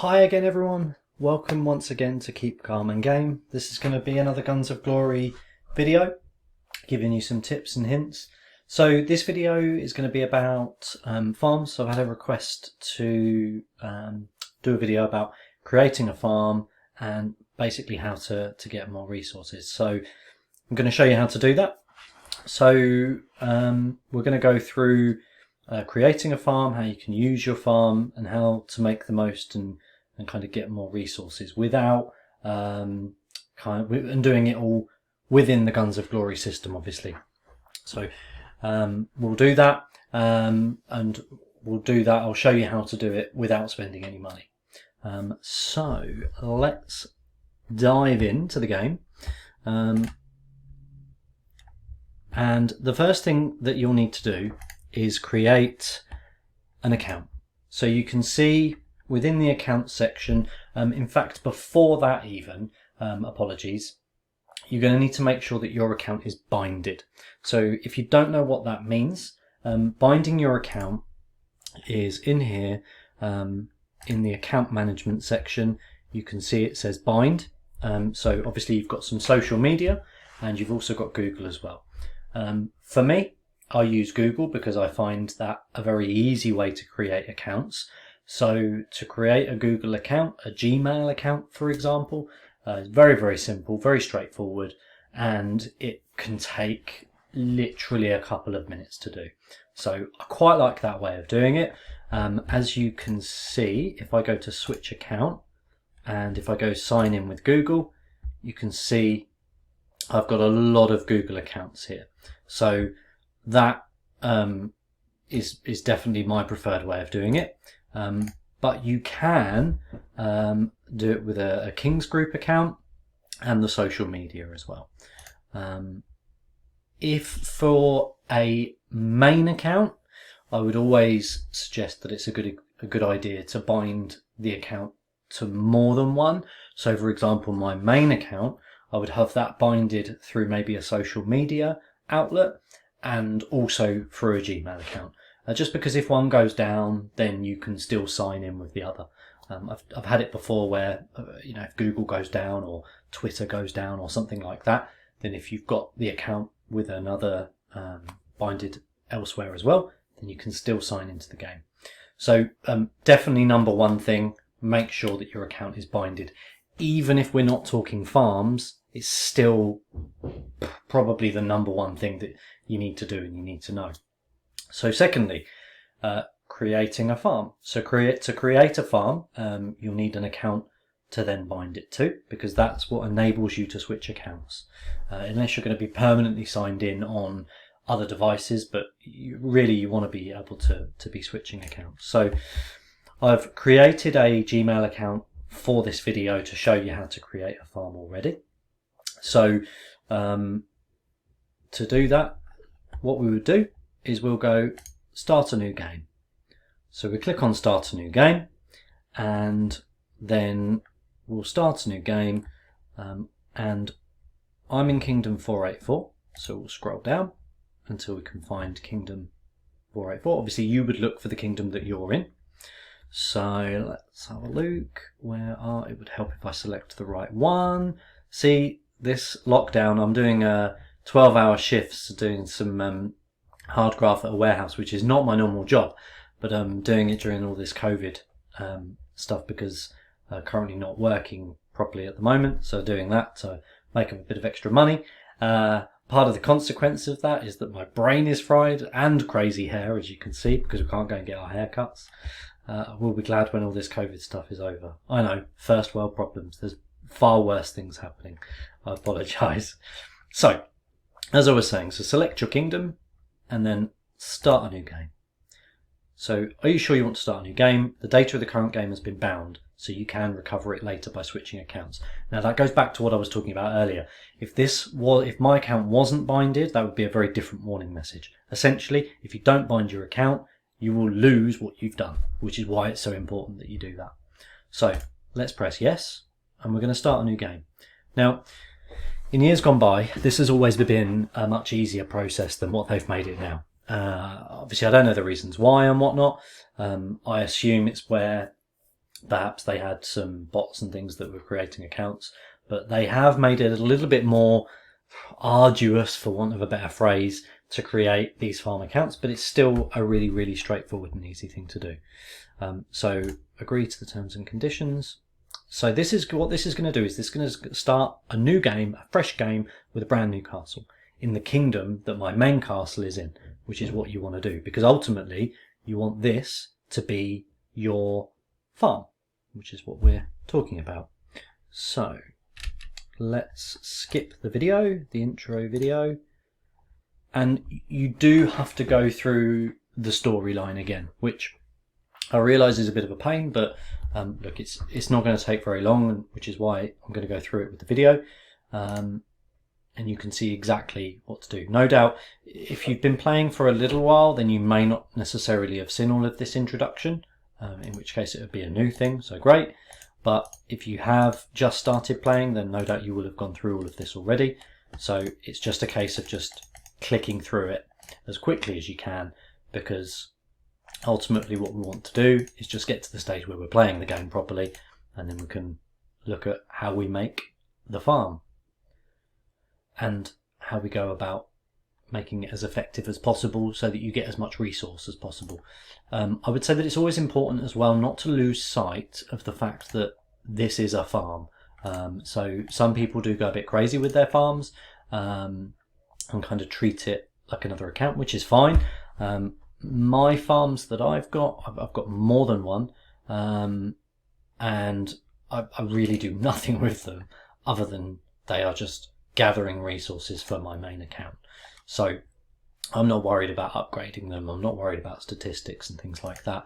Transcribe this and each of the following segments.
Hi again everyone, welcome once again to Keep Calm and Game. This is going to be another Guns of Glory video, giving you some tips and hints. So this video is going to be about farms. So I've had a request to do a video about creating a farm and basically how to get more resources. So I'm going to show you how to do that. So we're going to go through creating a farm, how you can use your farm, and how to make the most and kind of get more resources without and doing it all within the Guns of Glory system, obviously. So we'll do that, and we'll do that. I'll show you how to do it without spending any money. So let's dive into the game. And the first thing that you'll need to do is create an account. So you can see within the account section, in fact before that even, apologies, you're going to need to make sure that your account is binded. So if you don't know what that means, binding your account is in here, in the account management section. You can see it says bind. So obviously you've got some social media and you've also got Google as well. For me, I use Google because I find that a very easy way to create accounts. So to create a Google account, a Gmail account, for example, is very, very simple, very straightforward, and it can take literally a couple of minutes to do. So I quite like that way of doing it. As you can see, if I go to switch account and if I go sign in with Google, you can see I've got a lot of Google accounts here. So that is definitely my preferred way of doing it. But you can do it with a King's Group account and the social media as well. If for a main account, I would always suggest that it's a good idea to bind the account to more than one. So for example, my main account, I would have that binded through maybe a social media outlet and also through a Gmail account. Just because if one goes down, then you can still sign in with the other. I've had it before where, if Google goes down or Twitter goes down or something like that, then if you've got the account with another binded elsewhere as well, then you can still sign into the game. So definitely number one thing, make sure that your account is binded. Even if we're not talking farms, it's still probably the number one thing that you need to do and you need to know. So secondly, creating a farm. So to create a farm, you'll need an account to then bind it to, because that's what enables you to switch accounts. Unless you're going to be permanently signed in on other devices, but you want to be able to be switching accounts. So I've created a Gmail account for this video to show you how to create a farm already. So to do that, what we would do is we'll go start a new game. So we click on start a new game, and then we'll start a new game, and I'm in Kingdom 484, so we'll scroll down until we can find Kingdom 484. Obviously you would look for the kingdom that you're in. So let's have a look. It would help if I select the right one. See, this lockdown, I'm doing 12-hour shifts, doing some hard graft at a warehouse, which is not my normal job, but I'm doing it during all this COVID stuff because I'm currently not working properly at the moment. So doing that to make a bit of extra money. Part of the consequence of that is that my brain is fried and crazy hair, as you can see, because we can't go and get our haircuts. We'll be glad when all this COVID stuff is over. I know, first world problems. There's far worse things happening. I apologise. So, as I was saying, so select your kingdom and then start a new game. So, are you sure you want to start a new game? The data of the current game has been bound, so you can recover it later by switching accounts. Now, that goes back to what I was talking about earlier. If my account wasn't binded, that would be a very different warning message. Essentially, if you don't bind your account, you will lose what you've done, which is why it's so important that you do that. So let's press yes, and we're going to start a new game. Now, in years gone by, this has always been a much easier process than what they've made it now. Obviously, I don't know the reasons why and whatnot. I assume it's where Perhaps they had some bots and things that were creating accounts, but they have made it a little bit more arduous, for want of a better phrase, to create these farm accounts, but it's still a really, really straightforward and easy thing to do. So agree to the terms and conditions. So this is what this is going to do, is this is going to start a new game, a fresh game with a brand new castle in the kingdom that my main castle is in, which is what you want to do, because ultimately you want this to be your farm, which is what we're talking about. So let's skip the video, the intro video, and you do have to go through the storyline again, which I realise is a bit of a pain, but look, it's not going to take very long, which is why I'm going to go through it with the video, and you can see exactly what to do. No doubt, if you've been playing for a little while, then you may not necessarily have seen all of this introduction, in which case it would be a new thing, so great. But if you have just started playing, then no doubt you will have gone through all of this already. So it's just a case of just clicking through it as quickly as you can, because ultimately what we want to do is just get to the stage where we're playing the game properly, and then we can look at how we make the farm and how we go about making it as effective as possible so that you get as much resource as possible. I would say that it's always important as well not to lose sight of the fact that this is a farm. So some people do go a bit crazy with their farms and kind of treat it like another account, which is fine. My farms that I've got more than one, and I really do nothing with them other than they are just gathering resources for my main account. So I'm not worried about upgrading them. I'm not worried about statistics and things like that.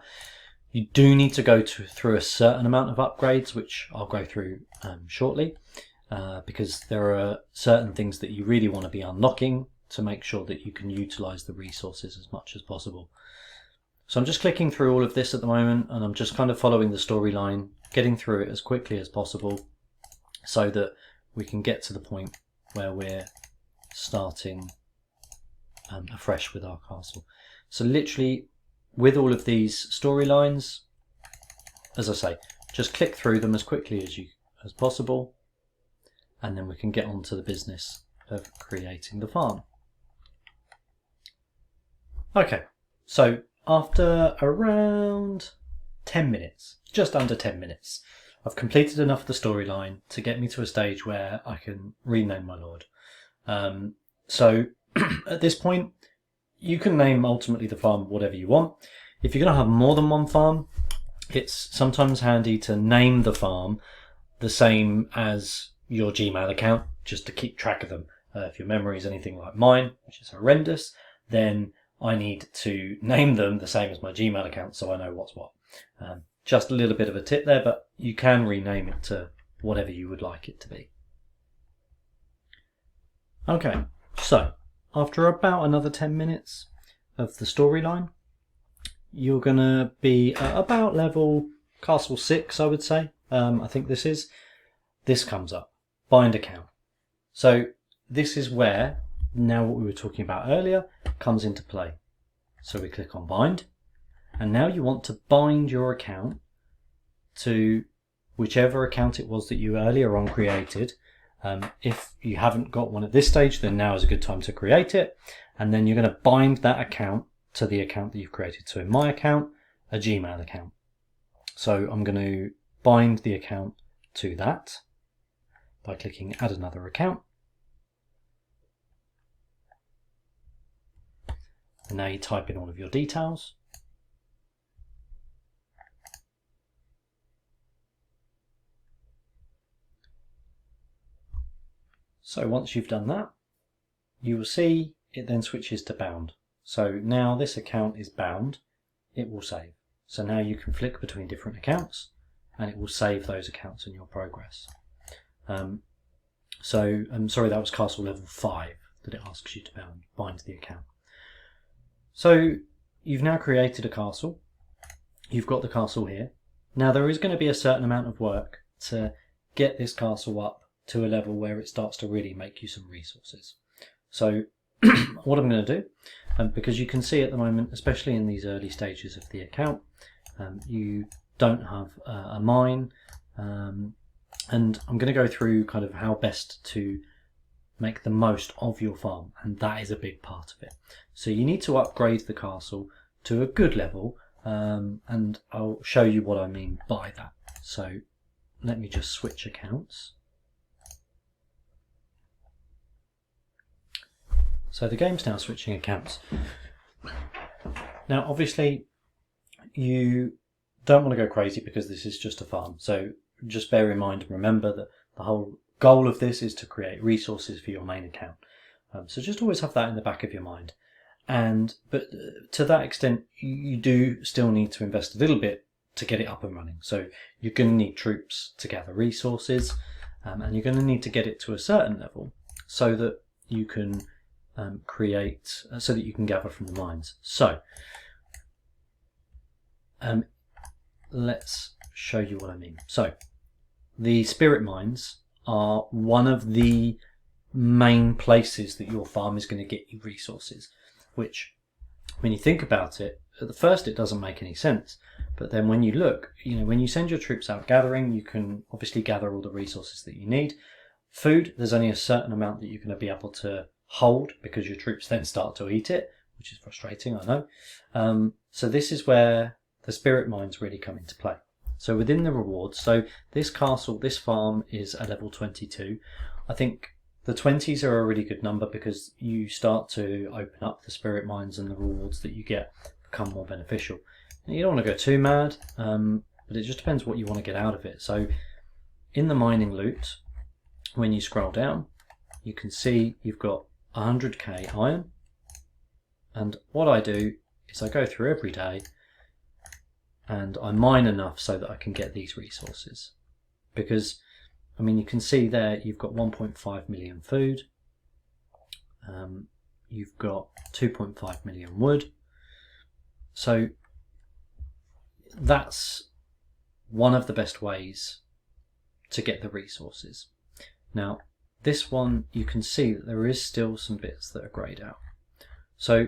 You do need to go through a certain amount of upgrades, which I'll go through shortly, because there are certain things that you really want to be unlocking to make sure that you can utilize the resources as much as possible. So I'm just clicking through all of this at the moment, and I'm just kind of following the storyline, getting through it as quickly as possible so that we can get to the point where we're starting afresh with our castle. So literally with all of these storylines, as I say, just click through them as quickly as possible, and then we can get on to the business of creating the farm. Okay, so after around 10 minutes, just under 10 minutes, I've completed enough of the storyline to get me to a stage where I can rename my lord. So at this point, you can name ultimately the farm whatever you want. If you're going to have more than one farm, it's sometimes handy to name the farm the same as your Gmail account, just to keep track of them. If your memory is anything like mine, which is horrendous, then I need to name them the same as my Gmail account so I know what's what. Just a little bit of a tip there, but you can rename it to whatever you would like it to be. Okay, so after about another 10 minutes of the storyline, you're going to be at about level Castle 6, I would say. I think this comes up, bind account. So this is where, now what we were talking about earlier comes into play. So we click on bind, and now you want to bind your account to whichever account it was that you earlier on created. If you haven't got one at this stage, then now is a good time to create it, and then you're going to bind that account to the account that you've created. So in my account, a Gmail account. So I'm going to bind the account to that by clicking add another account. And now you type in all of your details. So once you've done that, you will see it then switches to bound. So now this account is bound, it will save. So now you can flick between different accounts and it will save those accounts in your progress. So I'm sorry, that was castle level 5 that it asks you to bind the account. So you've now created a castle. You've got the castle here. Now there is going to be a certain amount of work to get this castle up to a level where it starts to really make you some resources. So what I'm going to do, because you can see at the moment, especially in these early stages of the account, you don't have a mine, and I'm going to go through kind of how best to make the most of your farm, and that is a big part of it. So you need to upgrade the castle to a good level, and I'll show you what I mean by that. So let me just switch accounts. So the game's now switching accounts. Now obviously you don't want to go crazy because this is just a farm, so just bear in mind and remember that the whole goal of this is to create resources for your main account. So just always have that in the back of your mind. But to that extent, you do still need to invest a little bit to get it up and running. So you're going to need troops to gather resources, and you're going to need to get it to a certain level so that you can so that you can gather from the mines. So let's show you what I mean. So the spirit mines are one of the main places that your farm is going to get you resources, which when you think about it, at the first it doesn't make any sense, but then when you look, when you send your troops out gathering, you can obviously gather all the resources that you need. Food, there's only a certain amount that you're going to be able to hold because your troops then start to eat it, which is frustrating, I know. So this is where the spirit mines really come into play. So within the rewards, so this castle, this farm is a level 22. I think the 20s are a really good number because you start to open up the spirit mines and the rewards that you get become more beneficial. And you don't want to go too mad, but it just depends what you want to get out of it. So in the mining loot, when you scroll down, you can see you've got 100k iron. And what I do is I go through every day and I mine enough so that I can get these resources. Because, you can see there you've got 1.5 million food, you've got 2.5 million wood. So that's one of the best ways to get the resources. Now, this one, you can see that there is still some bits that are greyed out. So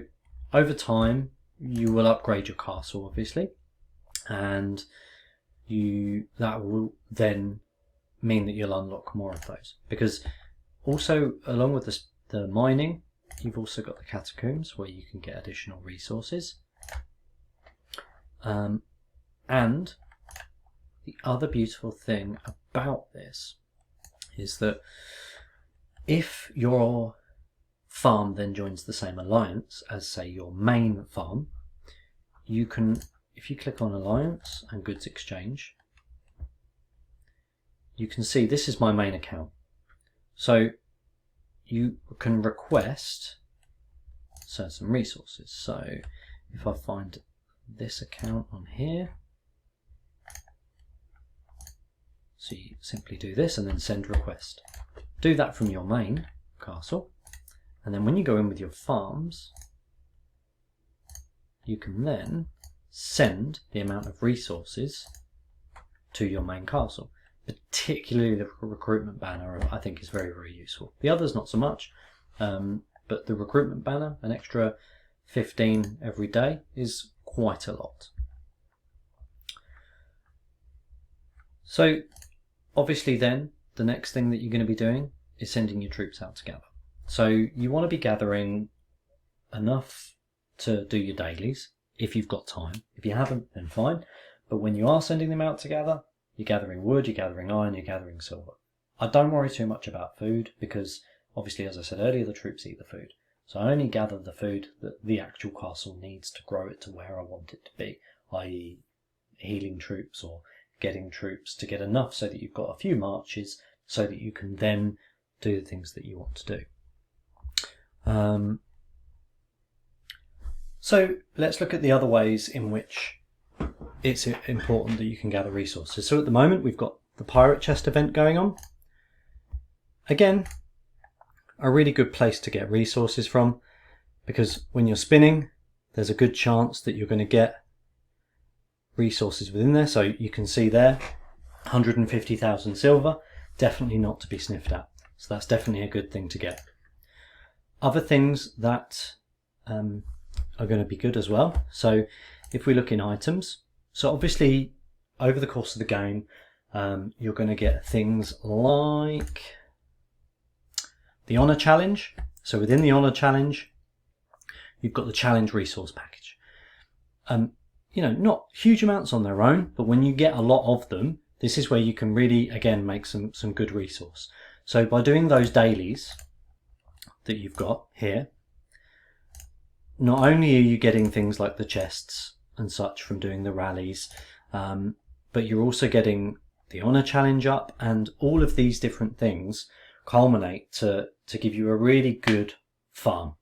over time, you will upgrade your castle, obviously, and that will then mean that you'll unlock more of those. Because also, along with the mining, you've also got the catacombs where you can get additional resources. And the other beautiful thing about this is that if your farm then joins the same alliance as, say, your main farm, you can, if you click on alliance and goods exchange, you can see this is my main account. So you can request certain resources. So if I find this account on here, so you simply do this and then send request. Do that from your main castle, and then when you go in with your farms, you can then send the amount of resources to your main castle. Particularly the recruitment banner, I think, is very, very useful. The others not so much, but the recruitment banner, an extra 15 every day, is quite a lot. So obviously then the next thing that you're going to be doing is sending your troops out together. So you want to be gathering enough to do your dailies if you've got time. If you haven't, then fine. But when you are sending them out together, you're gathering wood, you're gathering iron, you're gathering silver. I don't worry too much about food because obviously, as I said earlier, the troops eat the food. So I only gather the food that the actual castle needs to grow it to where I want it to be, i.e. healing troops or getting troops to get enough so that you've got a few marches so that you can then do the things that you want to do. So let's look at the other ways in which it's important that you can gather resources. So at the moment we've got the pirate chest event going on. Again, a really good place to get resources from, because when you're spinning, there's a good chance that you're going to get resources within there. So you can see there, 150,000 silver, definitely not to be sniffed at. So that's definitely a good thing to get. Other things that are going to be good as well. So if we look in items, so obviously over the course of the game, you're going to get things like the Honour Challenge. So within the Honour Challenge, you've got the Challenge Resource Package. Not huge amounts on their own, but when you get a lot of them, this is where you can really, again, make some good resource. So by doing those dailies that you've got here, not only are you getting things like the chests and such from doing the rallies, but you're also getting the Honour Challenge up, and all of these different things culminate to give you a really good farm.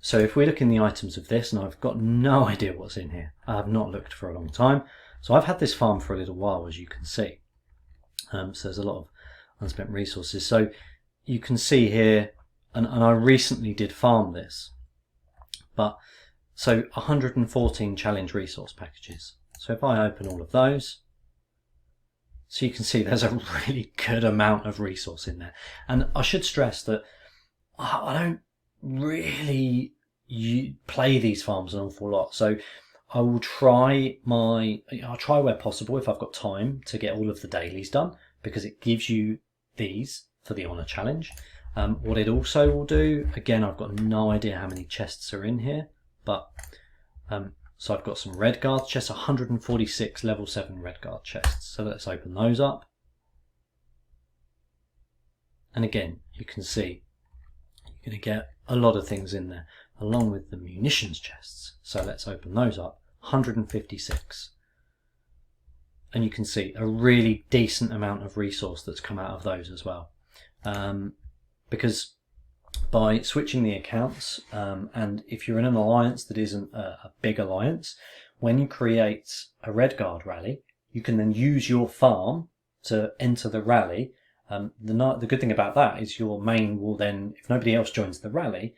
So if we look in the items of this, and I've got no idea what's in here, I have not looked for a long time, so I've had this farm for a little while, as you can see. So there's a lot of unspent resources. So you can see here, and I recently did farm this, but so 114 challenge resource packages. So if I open all of those, so you can see there's a really good amount of resource in there. And I should stress that I don't really play these farms an awful lot. So I'll try where possible, if I've got time, to get all of the dailies done, because it gives you these for the Honour Challenge. What it also will do, again, I've got no idea how many chests are in here, but so I've got some Red Guard chests, 146 level 7 Red Guard chests. So let's open those up. And again, you can see you're going to get a lot of things in there, along with the munitions chests. So let's open those up, 156. And you can see a really decent amount of resource that's come out of those as well. Because by switching the accounts, and if you're in an alliance that isn't a big alliance, when you create a Red Guard rally, you can then use your farm to enter the rally. The good thing about that is your main will then, if nobody else joins the rally,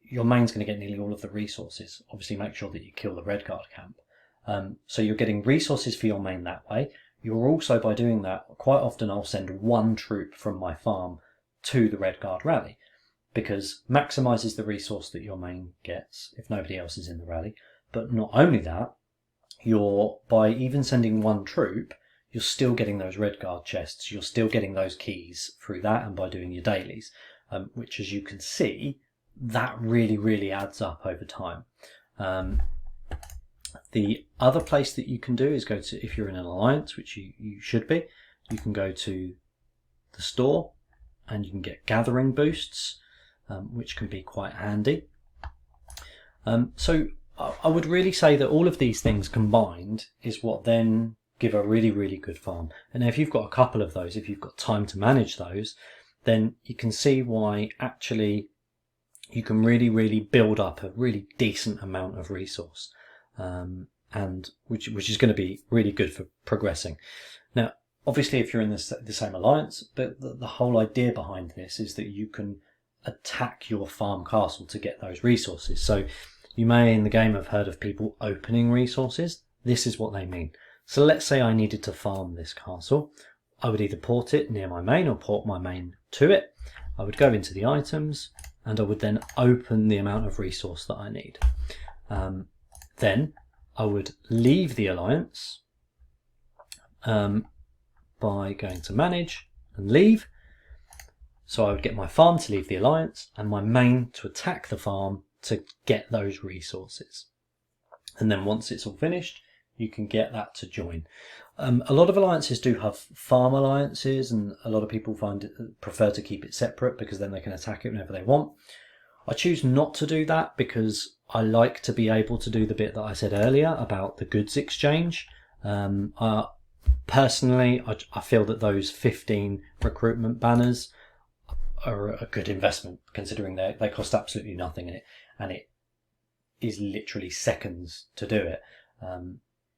your main's going to get nearly all of the resources. Obviously make sure that you kill the Red Guard camp. So you're getting resources for your main that way. You're also, by doing that, quite often I'll send one troop from my farm to the Red Guard rally, because maximises the resource that your main gets if nobody else is in the rally. But not only that, by even sending one troop, you're still getting those Red Guard chests, you're still getting those keys through that, and by doing your dailies, which, as you can see, that really, really adds up over time. The other place that you can do is go to, if you're in an alliance, which you should be, you can go to the store and you can get gathering boosts, which can be quite handy. So I would really say that all of these things combined is what then give a really, really good farm. And if you've got a couple of those, if you've got time to manage those, then you can see why actually you can really, really build up a really decent amount of resource, and which is going to be really good for progressing. Now, obviously, if you're in the same alliance, but the whole idea behind this is that you can attack your farm castle to get those resources. So you may in the game have heard of people opening resources. This is what they mean. So let's say I needed to farm this castle. I would either port it near my main or port my main to it. I would go into the items and I would then open the amount of resource that I need. Then I would leave the alliance by going to manage and leave. So I would get my farm to leave the alliance and my main to attack the farm to get those resources. And then once it's all finished, you can get that to join. A lot of alliances do have farm alliances, and a lot of people prefer to keep it separate because then they can attack it whenever they want. I choose not to do that because I like to be able to do the bit that I said earlier about the goods exchange. Personally, I feel that those 15 recruitment banners are a good investment, considering they cost absolutely nothing, and it is literally seconds to do it.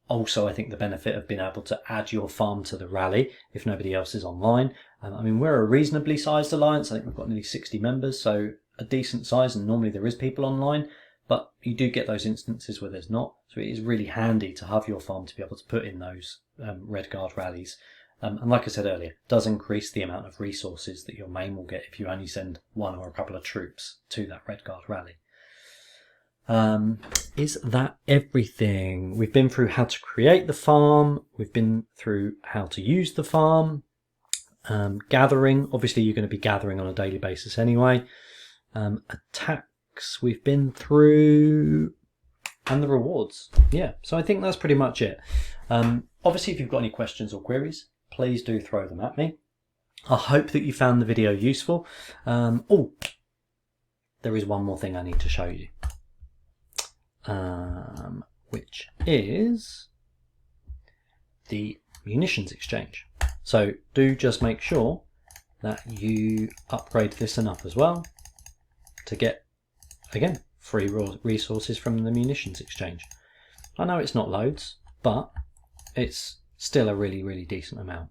Also, I think the benefit of being able to add your farm to the rally if nobody else is online. I mean, we're a reasonably sized alliance. I think we've got nearly 60 members, so a decent size, and normally there is people online, but you do get those instances where there's not. So it is really handy to have your farm to be able to put in those Red Guard rallies. And like I said earlier, it does increase the amount of resources that your main will get if you only send one or a couple of troops to that Red Guard rally. is that everything. We've been through how to create the farm. We've been through how to use the farm. Gathering, obviously you're going to be gathering on a daily basis anyway. Attacks we've been through, and the rewards. Yeah, so I think that's pretty much it. Obviously if you've got any questions or queries, please do throw them at me. I hope that you found the video useful. Oh, there is one more thing I need to show you, which is the munitions exchange. So do just make sure that you upgrade this enough as well to get, again, free resources from the munitions exchange. I know it's not loads, but it's still a really, really decent amount.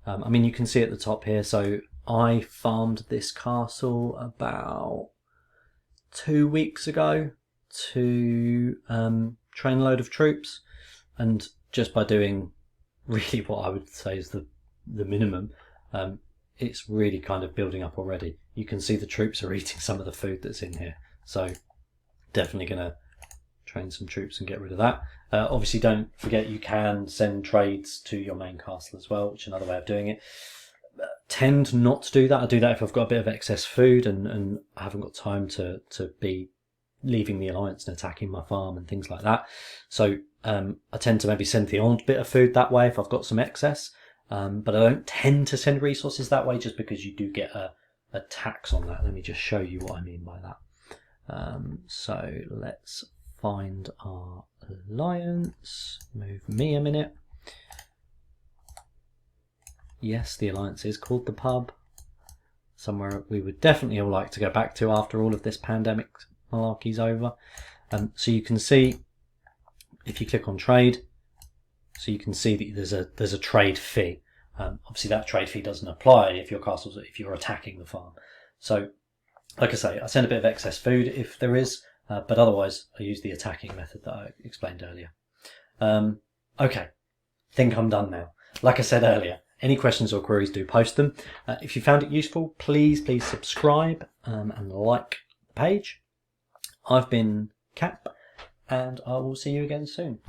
I mean, you can see at the top here, so I farmed this castle about 2 weeks ago to train a load of troops, and just by doing really what I would say is the minimum, it's really kind of building up already. You can see the troops are eating some of the food that's in here, so definitely going to train some troops and get rid of that. Obviously don't forget you can send trades to your main castle as well, which is another way of doing it. Tend not to do that. I do that if I've got a bit of excess food and I haven't got time to be leaving the alliance and attacking my farm and things like that. So I tend to maybe send the odd bit of food that way if I've got some excess, but I don't tend to send resources that way just because you do get a tax on that. Let me just show you what I mean by that. So let's find our alliance, move me a minute. Yes, the alliance is called the pub, somewhere we would definitely all like to go back to after all of this pandemic malarkey's over. So you can see, if you click on trade, so you can see that there's a trade fee. Obviously that trade fee doesn't apply if you're attacking the farm. So like I say, I send a bit of excess food if there is, but otherwise I use the attacking method that I explained earlier. Okay, think I'm done now. Like I said earlier, any questions or queries, do post them. If you found it useful, please subscribe and like the page. I've been Cap, and I will see you again soon.